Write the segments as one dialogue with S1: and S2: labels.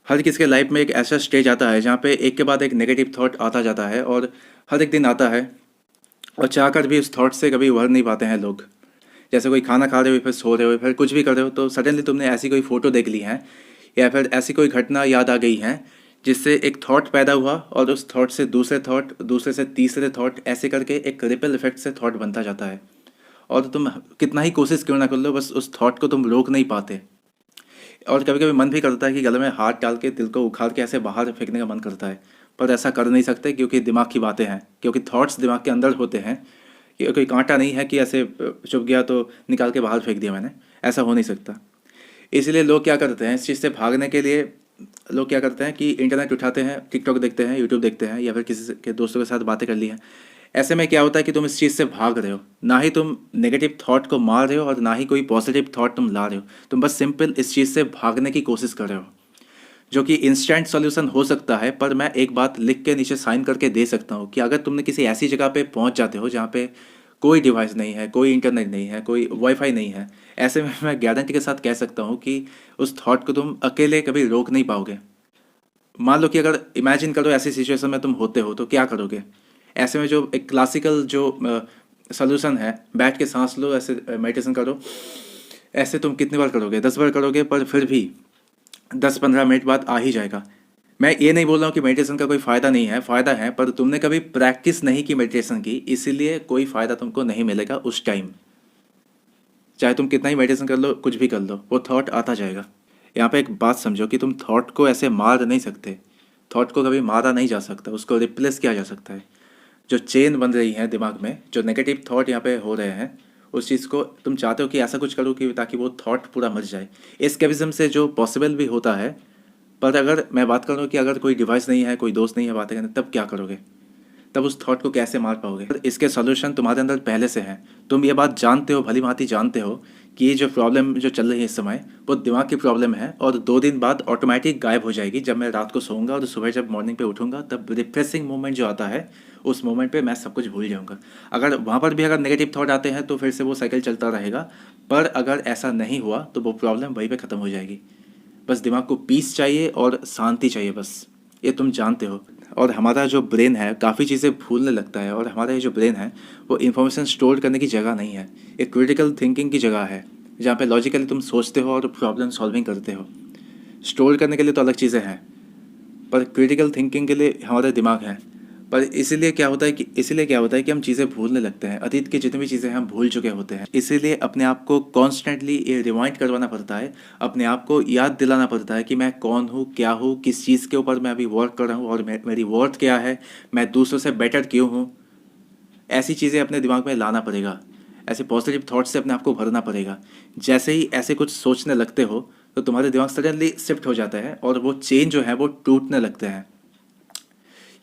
S1: हर किसी के लाइफ में एक ऐसा स्टेज आता है जहाँ पे एक के बाद एक नेगेटिव थॉट आता जाता है और हर एक दिन आता है और चाहकर भी उस थॉट से कभी उभर नहीं पाते हैं लोग। जैसे कोई खाना खा रहे हो फिर सो रहे हो फिर कुछ भी कर रहे हो तो सडनली तुमने ऐसी कोई फ़ोटो देख ली है या फिर ऐसी कोई घटना याद आ गई है जिससे एक थॉट पैदा हुआ और उस थॉट से दूसरे थॉट, दूसरे से तीसरे थॉट, ऐसे करके एक रिपल इफेक्ट से थॉट बनता जाता है। और तुम कितना ही कोशिश क्यों ना कर लो, बस उस थॉट को तुम रोक नहीं पाते। और कभी कभी मन भी करता है कि गले में हाथ डाल के दिल को उखाड़ के ऐसे बाहर फेंकने का मन करता है, पर ऐसा कर नहीं सकते क्योंकि दिमाग की बातें हैं, क्योंकि थॉट्स दिमाग के अंदर होते हैं। कि कोई कांटा नहीं है कि ऐसे चुभ गया तो निकाल के बाहर फेंक दिया मैंने, ऐसा हो नहीं सकता। इसलिए लोग क्या करते हैं, इस चीज़ से भागने के लिए लोग क्या करते हैं कि इंटरनेट उठाते हैं, टिकटॉक देखते हैं, यूट्यूब देखते हैं, या फिर किसी के दोस्तों के साथ बातें कर ली हैं। ऐसे में क्या होता है कि तुम इस चीज़ से भाग रहे हो, ना ही तुम नेगेटिव थॉट को मार रहे हो और ना ही कोई पॉजिटिव थॉट तुम ला रहे हो। तुम बस सिंपल इस चीज़ से भागने की कोशिश कर रहे हो, जो कि इंस्टेंट सॉल्यूशन हो सकता है। पर मैं एक बात लिख के नीचे साइन करके दे सकता हूँ कि अगर तुमने किसी ऐसी जगह पे पहुँच जाते हो जहाँ पे कोई डिवाइस नहीं है, कोई इंटरनेट नहीं है, कोई वाईफाई नहीं है, ऐसे में मैं गारंटी के साथ कह सकता हूँ कि उस थॉट को तुम अकेले कभी रोक नहीं पाओगे। मान लो कि अगर इमेजिन करो ऐसी सिचुएशन में तुम होते हो तो क्या करोगे। ऐसे में जो एक क्लासिकल जो सोल्यूशन है, बैठ के सांस लो, ऐसे मेडिटेशन करो। ऐसे तुम कितनी बार करोगे, 10 बार करोगे, पर फिर भी 10-15 मिनट बाद आ ही जाएगा। मैं ये नहीं बोल रहा हूँ कि मेडिटेशन का कोई फ़ायदा नहीं है, फ़ायदा है, पर तुमने कभी प्रैक्टिस नहीं की मेडिटेशन की, इसीलिए कोई फ़ायदा तुमको नहीं मिलेगा उस टाइम। चाहे तुम कितना ही मेडिटेशन कर लो, कुछ भी कर लो, वो थॉट आता जाएगा। यहाँ पे एक बात समझो कि तुम थॉट को ऐसे मार नहीं सकते। थॉट को कभी मारा नहीं जा सकता, उसको रिप्लेस किया जा सकता है। जो चेन बन रही है दिमाग में, जो नेगेटिव थॉट यहाँ पे हो रहे हैं, उस चीज़ को तुम चाहते हो कि ऐसा कुछ करो कि ताकि वो थॉट पूरा मर जाए। एस्केपिज्म से जो पॉसिबल भी होता है। पर अगर मैं बात करूँ कि अगर कोई डिवाइस नहीं है, कोई दोस्त नहीं है बातें करने, तब क्या करोगे? तब उस थॉट को कैसे मार पाओगे? इसके सॉल्यूशन तुम्हारे अंदर पहले से है। तुम ये बात जानते हो, भली भांति जानते हो कि ये जो प्रॉब्लम जो चल रही है इस समय, वो दिमाग की प्रॉब्लम है और 2 दिन बाद ऑटोमेटिक गायब हो जाएगी। जब मैं रात को सोऊंगा और सुबह जब मॉर्निंग पे उठूंगा, तब रिफ्रेशिंग मोमेंट जो आता है, उस मोमेंट पे मैं सब कुछ भूल जाऊंगा। अगर वहाँ पर भी अगर नेगेटिव थॉट आते हैं तो फिर से वो साइकिल चलता रहेगा। पर अगर ऐसा नहीं हुआ तो वो प्रॉब्लम वहीं पे ख़त्म हो जाएगी। बस दिमाग को पीस चाहिए और शांति चाहिए, बस। ये तुम जानते हो। और हमारा जो ब्रेन है काफ़ी चीज़ें भूलने लगता है, और हमारा ये जो ब्रेन है वो इन्फॉर्मेशन स्टोर करने की जगह नहीं है, एक क्रिटिकल थिंकिंग की जगह है, जहाँ पे लॉजिकली तुम सोचते हो और प्रॉब्लम सॉल्विंग करते हो। स्टोर करने के लिए तो अलग चीज़ें हैं, पर क्रिटिकल थिंकिंग के लिए हमारा दिमाग है। पर इसीलिए क्या होता है कि हम चीज़ें भूलने लगते हैं, अतीत की जितनी भी चीज़ें हम भूल चुके होते हैं। इसीलिए अपने आप को कॉन्स्टेंटली ये रिमाइंड करवाना पड़ता है, अपने आप को याद दिलाना पड़ता है कि मैं कौन हूँ, क्या हूँ, किस चीज़ के ऊपर मैं अभी वर्क कर रहा हूँ और मेरी वर्थ क्या है, मैं दूसरों से बेटर क्यों हूँ। ऐसी चीज़ें अपने दिमाग में लाना पड़ेगा, ऐसे पॉजिटिव थॉट्स से अपने आप को भरना पड़ेगा। जैसे ही ऐसे कुछ सोचने लगते हो तो तुम्हारे दिमाग सडनली शिफ्ट हो जाता है और वो चेन जो है वो टूटने लगते हैं,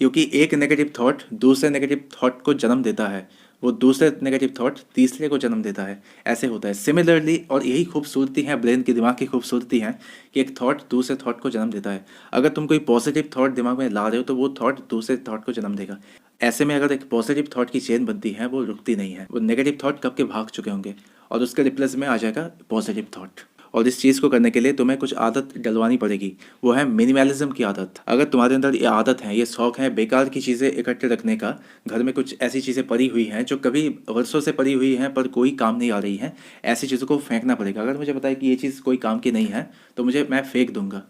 S1: क्योंकि एक नेगेटिव थॉट दूसरे नेगेटिव थॉट को जन्म देता है, वो दूसरे नेगेटिव थॉट तीसरे को जन्म देता है। ऐसे होता है सिमिलरली। और यही खूबसूरती है ब्रेन की, दिमाग की खूबसूरती है कि एक थॉट दूसरे थॉट को जन्म देता है। अगर तुम कोई पॉजिटिव थॉट दिमाग में ला रहे हो तो वो थॉट दूसरे थॉट को जन्म देगा। ऐसे में अगर एक पॉजिटिव थॉट की चेन बनती है, वो रुकती नहीं है। वो नेगेटिव थॉट कब के भाग चुके होंगे और उसके रिप्लेस में आ जाएगा पॉजिटिव थॉट। और इस चीज़ को करने के लिए तुम्हें कुछ आदत डलवानी पड़ेगी, वो है मिनिमलिज्म की आदत। अगर तुम्हारे अंदर ये आदत है, ये शौक है बेकार की चीज़ें इकट्ठे रखने का, घर में कुछ ऐसी चीज़ें पड़ी हुई हैं जो कभी वर्षों से पड़ी हुई हैं पर कोई काम नहीं आ रही हैं, ऐसी चीज़ों को फेंकना पड़ेगा। अगर मुझे पता है कि ये चीज़ कोई काम की नहीं है तो मैं फेंक दूंगा।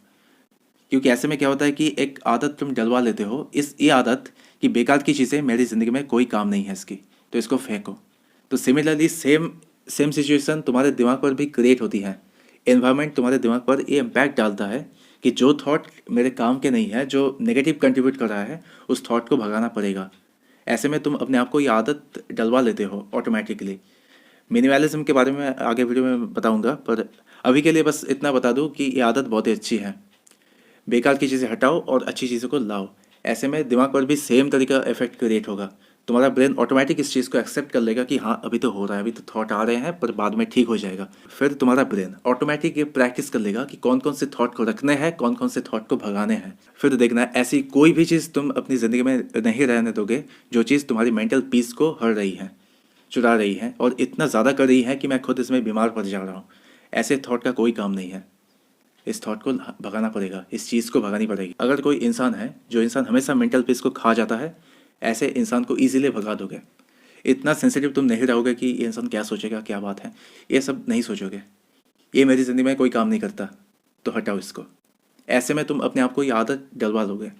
S1: क्योंकि ऐसे में क्या होता है कि एक आदत तुम डलवा लेते हो, ये आदत कि बेकार की चीज़ें मेरी ज़िंदगी में कोई काम नहीं है इसकी, तो इसको फेंको। तो सिमिलरली सेम सेम सिचुएशन तुम्हारे दिमाग पर भी क्रिएट होती है। एनवायरनमेंट तुम्हारे दिमाग पर ये इम्पैक्ट डालता है कि जो थॉट मेरे काम के नहीं है, जो नेगेटिव कंट्रीब्यूट कर रहा है, उस थॉट को भगाना पड़ेगा। ऐसे में तुम अपने आप को ये आदत डलवा लेते हो ऑटोमेटिकली। मिनिमलिज्म के बारे में आगे वीडियो में बताऊंगा, पर अभी के लिए बस इतना बता दूं कि ये आदत बहुत ही अच्छी है। बेकार की चीज़ें हटाओ और अच्छी चीज़ों को लाओ। ऐसे में दिमाग पर भी सेम तरीका इफेक्ट क्रिएट होगा। तुम्हारा ब्रेन ऑटोमेटिक इस चीज़ को एक्सेप्ट कर लेगा कि हाँ अभी तो हो रहा है, अभी तो थॉट आ रहे हैं, पर बाद में ठीक हो जाएगा। फिर तुम्हारा ब्रेन ऑटोमेटिक ये प्रैक्टिस कर लेगा कि कौन कौन से थॉट को रखने हैं, कौन कौन से थॉट को भगाने हैं। फिर देखना ऐसी कोई भी चीज़ तुम अपनी ज़िंदगी में नहीं रहने दोगे जो चीज़ तुम्हारी मेंटल पीस को हर रही है, चुरा रही है और इतना ज़्यादा कर रही है कि मैं खुद इसमें बीमार पड़ जा रहा हूँ। ऐसे थॉट का कोई काम नहीं है। इस थॉट को भगाना पड़ेगा, इस चीज़ को भगानी पड़ेगी। अगर कोई इंसान है, जो इंसान हमेशा मेंटल पीस को खा जाता है, ऐसे इंसान को ईजिली भगा दोगे। इतना सेंसिटिव तुम नहीं रहोगे कि ये इंसान क्या सोचेगा, क्या बात है, ये सब नहीं सोचोगे। ये मेरी ज़िंदगी में कोई काम नहीं करता, तो हटाओ इसको। ऐसे में तुम अपने आप को ये आदत डलवा लोगे,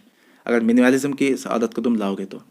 S1: अगर मिनिमलिज्म की इस आदत को तुम लाओगे तो।